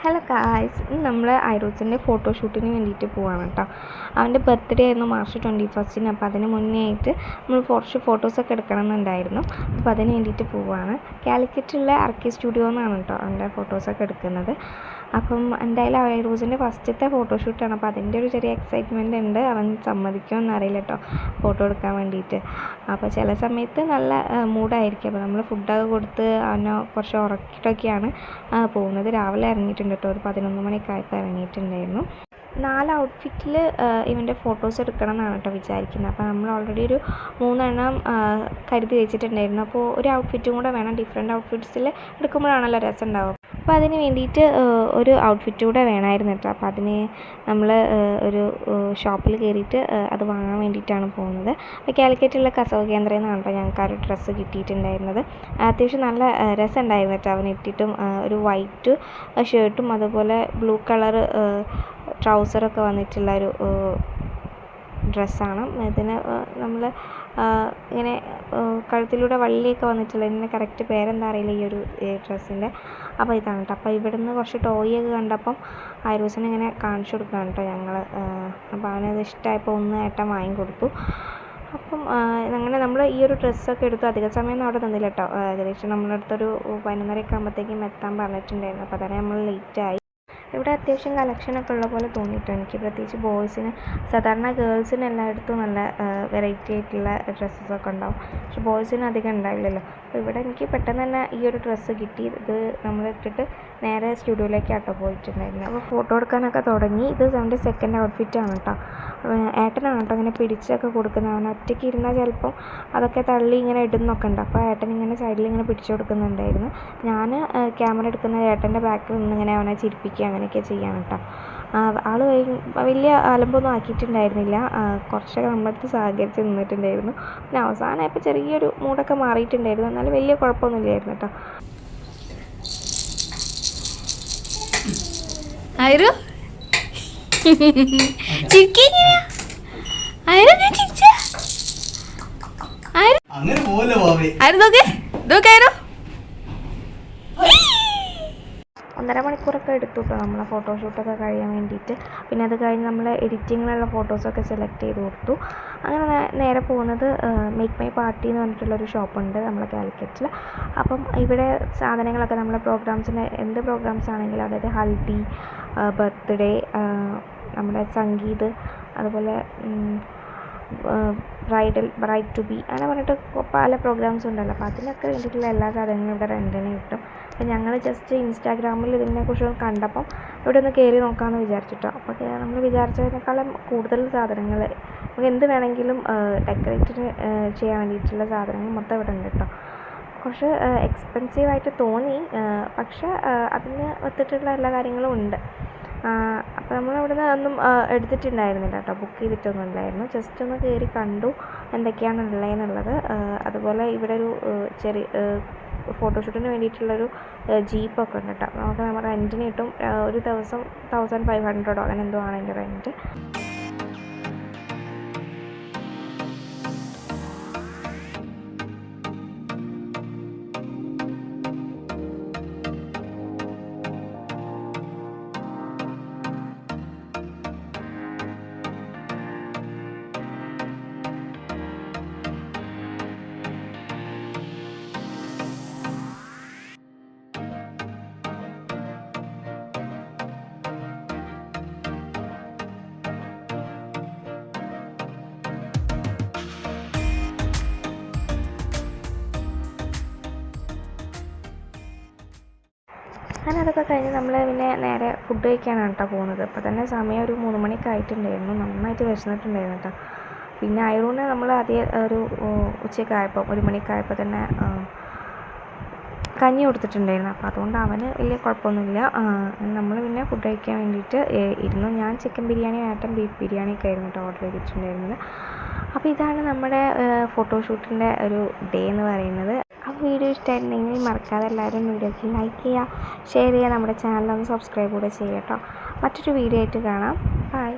Hello guys, ഇന്ന് നമ്മൾ ഐറൂസിൻ്റെ ഫോട്ടോഷൂട്ടിന് വേണ്ടിയിട്ട് പോവാണ് കേട്ടോ. അവൻ്റെ ബർത്ത്ഡേ ആയിരുന്നു മാർച്ച് 21. അപ്പോൾ അതിന് മുന്നേ ആയിട്ട് നമ്മൾ കുറച്ച് ഫോട്ടോസൊക്കെ എടുക്കണമെന്നുണ്ടായിരുന്നു. അപ്പോൾ അതിന് വേണ്ടിയിട്ട് പോവുകയാണ്. കാലിക്കറ്റുള്ള ആർക്കി സ്റ്റുഡിയോ എന്നാണ് കേട്ടോ അവൻ്റെ ഫോട്ടോസൊക്കെ എടുക്കുന്നത്. അപ്പം എന്തായാലും ഐറൂസിൻ്റെ ഫസ്റ്റത്തെ ഫോട്ടോഷൂട്ടാണ്. അപ്പോൾ അതിൻ്റെ ഒരു ചെറിയ എക്സൈറ്റ്മെൻ്റ് ഉണ്ട്. അവൻ സമ്മതിക്കുമെന്ന് അറിയില്ല കേട്ടോ ഫോട്ടോ എടുക്കാൻ വേണ്ടിയിട്ട്. അപ്പോൾ ചില സമയത്ത് നല്ല മൂഡായിരിക്കും. അപ്പോൾ നമ്മൾ ഫുഡൊക്കെ കൊടുത്ത് അവനെ കുറച്ച് ഉറക്കിയിട്ടൊക്കെയാണ് പോകുന്നത്. രാവിലെ ഇറങ്ങിയിട്ടുണ്ട് കേട്ടോ, ഒരു 11 മണിയൊക്കെ ആയപ്പോൾ ഇറങ്ങിയിട്ടുണ്ടായിരുന്നു. 4 ഔട്ട്ഫിറ്റിൽ ഇവൻ്റെ ഫോട്ടോസ് എടുക്കണം എന്നാണ് കേട്ടോ വിചാരിക്കുന്നത്. അപ്പോൾ നമ്മൾ ഓൾറെഡി ഒരു 3 എണ്ണം കരുതി വെച്ചിട്ടുണ്ടായിരുന്നു. അപ്പോൾ ഒരു ഔട്ട്ഫിറ്റും കൂടെ വേണം. ഡിഫറെൻറ്റ് ഔട്ട്ഫിറ്റ്സിൽ എടുക്കുമ്പോഴാണല്ലോ രസം ഉണ്ടാവും. അപ്പോൾ അതിന് വേണ്ടിയിട്ട് ഒരു ഔട്ട്ഫിറ്റ് കൂടെ വേണമായിരുന്നു കേട്ടോ. അപ്പോൾ അതിന് നമ്മൾ ഒരു ഷോപ്പിൽ കയറിയിട്ട് അത് വാങ്ങാൻ വേണ്ടിയിട്ടാണ് പോകുന്നത്. അപ്പോൾ കാലിക്കറ്റുള്ള കസവ് കേന്ദ്രയിൽ നിന്നാണ് കേട്ടോ ഞങ്ങൾക്ക് ആ ഒരു ഡ്രസ്സ് കിട്ടിയിട്ടുണ്ടായിരുന്നത്. അത്യാവശ്യം നല്ല രസമുണ്ടായിരുന്നു കേട്ടോ. അവൻ ഇട്ടിട്ടും ഒരു വൈറ്റ് ഷർട്ടും അതുപോലെ ബ്ലൂ കളർ ട്രൗസറൊക്കെ വന്നിട്ടുള്ളൊരു ഡ്രസ്സാണ്. ഇതിന് നമ്മൾ ഇങ്ങനെ കഴുത്തിലൂടെ വള്ളിയൊക്കെ വന്നിട്ടുള്ള, ഇതിൻ്റെ കറക്റ്റ് പേരെന്താ അറിയില്ല ഈ ഒരു ഡ്രസ്സിൻ്റെ. അപ്പോൾ ഇതാണ് കേട്ടോ. അപ്പോൾ ഇവിടെ നിന്ന് കുറച്ച് ടോയൊക്കെ കണ്ടപ്പം ഐറൂസിനെ ഇങ്ങനെ കാണിച്ചു കൊടുക്കുകയാണ് കേട്ടോ ഞങ്ങൾ. അപ്പോൾ അവനത് ഇഷ്ടമായപ്പോൾ ഒന്ന് ഏട്ടൻ വാങ്ങിക്കൊടുത്തു. അപ്പം അങ്ങനെ നമ്മൾ ഈ ഒരു ഡ്രസ്സൊക്കെ എടുത്തു. അധിക സമയമൊന്നും അവിടെ നിന്നില്ല കേട്ടോ. ഏകദേശം നമ്മളടുത്തൊരു 11:30 ആകുമ്പോഴത്തേക്കും എത്താൻ പറഞ്ഞിട്ടുണ്ടായിരുന്നു. അപ്പോൾ തന്നെ നമ്മൾ ലേറ്റായി. ഇവിടെ അത്യാവശ്യം കളക്ഷനൊക്കെ ഉള്ള പോലെ തോന്നിയിട്ടോ എനിക്ക്. പ്രത്യേകിച്ച് ബോയ്സിന്. സാധാരണ ഗേൾസിന് എല്ലായിടത്തും നല്ല വെറൈറ്റി ആയിട്ടുള്ള ഡ്രസ്സസൊക്കെ ഉണ്ടാവും. പക്ഷെ ബോയ്സിന് അധികം ഉണ്ടാവില്ലല്ലോ. അപ്പോൾ ഇവിടെ എനിക്ക് പെട്ടെന്ന് തന്നെ ഈ ഒരു ഡ്രസ്സ് കിട്ടി. ഇത് നമ്മൾ ഇട്ടിട്ട് നേരെ സ്റ്റുഡിയോയിലേക്കാട്ടോ പോയിട്ടുണ്ടായിരുന്നത്. അപ്പോൾ ഫോട്ടോ എടുക്കാനൊക്കെ തുടങ്ങി. ഇത് അവൻ്റെ സെക്കൻഡ് ഔട്ട്ഫിറ്റാണ് കേട്ടോ. ഏട്ടനാണ് കേട്ടോ ഇങ്ങനെ പിടിച്ചൊക്കെ കൊടുക്കുന്നത്. അവൻ ഒറ്റയ്ക്ക് ഇരുന്നാൽ ചിലപ്പം അതൊക്കെ തള്ളി ഇങ്ങനെ ഇടുന്നൊക്കെ ഉണ്ട്. അപ്പോൾ ഏട്ടൻ ഇങ്ങനെ സൈഡിൽ ഇങ്ങനെ പിടിച്ചു കൊടുക്കുന്നുണ്ടായിരുന്നു. ഞാൻ ക്യാമറ എടുക്കുന്ന ഏട്ടൻ്റെ ബാക്കിൽ നിന്നിങ്ങനെ അവനെ ചിരിപ്പിക്കുക അങ്ങനെയൊക്കെ ചെയ്യാണ് കേട്ടോ. ആൾ വലിയ അലമ്പൊന്നും ആക്കിയിട്ടുണ്ടായിരുന്നില്ല. കുറച്ചൊക്കെ നമ്മളടുത്ത് സഹകരിച്ച് നിന്നിട്ടുണ്ടായിരുന്നു. പിന്നെ അവസാനമായപ്പോൾ ചെറിയൊരു മൂടൊക്കെ മാറിയിട്ടുണ്ടായിരുന്നു. എന്നാലും വലിയ കുഴപ്പമൊന്നുമില്ലായിരുന്നു കേട്ടോ. ഒന്നര മണിക്കൂറൊക്കെ എടുത്തു കേട്ടോ നമ്മളെ ഫോട്ടോഷൂട്ടൊക്കെ കഴിയാൻ വേണ്ടിയിട്ട്. പിന്നെ അത് കഴിഞ്ഞ് നമ്മൾ എഡിറ്റിങ്ങിനുള്ള ഫോട്ടോസൊക്കെ സെലക്ട് ചെയ്ത് കൊടുത്തു. അങ്ങനെ നേരെ പോകുന്നത് മേക്ക് മൈ പാർട്ടി എന്ന് പറഞ്ഞിട്ടുള്ളൊരു ഷോപ്പുണ്ട് നമ്മളെ കാലിക്കറ്റിൽ. അപ്പം ഇവിടെ സാധനങ്ങളൊക്കെ നമ്മളെ പ്രോഗ്രാംസിന് എന്ത് പ്രോഗ്രാംസ് ആണെങ്കിലും, അതായത് ഹൽദി, ബർത്ത്ഡേ, നമ്മുടെ സംഗീത്, അതുപോലെ ബ്രൈഡ് ടു ബി, അങ്ങനെ പറഞ്ഞിട്ട് പല പ്രോഗ്രാംസും ഉണ്ടല്ലോ. അപ്പോൾ അതിനൊക്കെ വേണ്ടിയിട്ടുള്ള എല്ലാ സാധനങ്ങളും ഇവിടെ റെൻറ്റിന് കിട്ടും. അപ്പോൾ ഞങ്ങൾ ജസ്റ്റ് ഇൻസ്റ്റാഗ്രാമിൽ ഇതിനെക്കുറിച്ച് കണ്ടപ്പം ഇവിടെ ഒന്ന് കയറി നോക്കാമെന്ന് വിചാരിച്ചിട്ടോ. അപ്പോൾ നമ്മൾ വിചാരിച്ചതിനേക്കാളും കൂടുതൽ സാധനങ്ങൾ, നമുക്ക് എന്ത് വേണമെങ്കിലും ഡെക്കറേറ്റ് ചെയ്യാൻ വേണ്ടിയിട്ടുള്ള സാധനങ്ങൾ മൊത്തം ഇവിടെ ഉണ്ട് കേട്ടോ. കുറച്ച് എക്സ്പെൻസീവായിട്ട് തോന്നി, പക്ഷേ അതിന് ഒത്തിട്ടുള്ള എല്ലാ കാര്യങ്ങളും ഉണ്ട്. അപ്പോൾ നമ്മളവിടെ നിന്ന് ഒന്നും എടുത്തിട്ടുണ്ടായിരുന്നില്ല കേട്ടോ, ബുക്ക് ചെയ്തിട്ടൊന്നും ഇല്ലായിരുന്നു. ജസ്റ്റ് ഒന്ന് കയറി കണ്ടു എന്തൊക്കെയാണ് ഉള്ളതെന്നുള്ളത്. അതുപോലെ ഇവിടെ ഒരു ചെറിയ ഫോട്ടോഷൂട്ടിന് വേണ്ടിയിട്ടുള്ളൊരു ജീപ്പൊക്കെ ഉണ്ട് കേട്ടോ. നമുക്ക് നമ്മൾ റെൻറ്റിന് കിട്ടും. ഒരു ദിവസം 1500 അങ്ങനെ എന്തോ ആണ് അതിൻ്റെ റെൻറ്റ്. അങ്ങനെ അതൊക്കെ കഴിഞ്ഞ് നമ്മൾ പിന്നെ നേരെ ഫുഡ് കഴിക്കാനാണ് കേട്ടോ പോകുന്നത്. അപ്പോൾ തന്നെ സമയം ഒരു 3 മണിയൊക്കെ ആയിട്ടുണ്ടായിരുന്നു. നന്നായിട്ട് വിശന്നിട്ടുണ്ടായിരുന്നു കേട്ടോ. പിന്നെ ഐറൂന് നമ്മൾ ആദ്യം ഒരു ഉച്ചയൊക്കെ ആയപ്പോൾ 1 മണിയൊക്കെ ആയപ്പോൾ തന്നെ കഞ്ഞി കൊടുത്തിട്ടുണ്ടായിരുന്നു. അപ്പോൾ അതുകൊണ്ട് അവന് വലിയ കുഴപ്പമൊന്നുമില്ല. നമ്മൾ പിന്നെ ഫുഡ് കഴിക്കാൻ വേണ്ടിയിട്ട് ഇരുന്നു. ഞാൻ ചിക്കൻ ബിരിയാണി, ഏട്ടൻ ബീഫ് ബിരിയാണിയൊക്കെ ആയിരുന്നു കേട്ടോ ഓർഡർ ചെയ്തിട്ടുണ്ടായിരുന്നത്. അപ്പോൾ ഇതാണ് നമ്മുടെ ഫോട്ടോഷൂട്ടിൻ്റെ ഒരു ഡേ എന്ന് പറയുന്നത്. ആ വീഡിയോ ഇഷ്ടമായിട്ടുണ്ടെങ്കിൽ മറക്കാതെ എല്ലാവരും വീഡിയോക്ക് ലൈക്ക് ചെയ്യുക, ഷെയർ ചെയ്യുക, നമ്മുടെ ചാനലൊന്ന് സബ്സ്ക്രൈബ് കൂടെ ചെയ്യുക കേട്ടോ. മറ്റൊരു വീഡിയോ ആയിട്ട് കാണാം. ബൈ.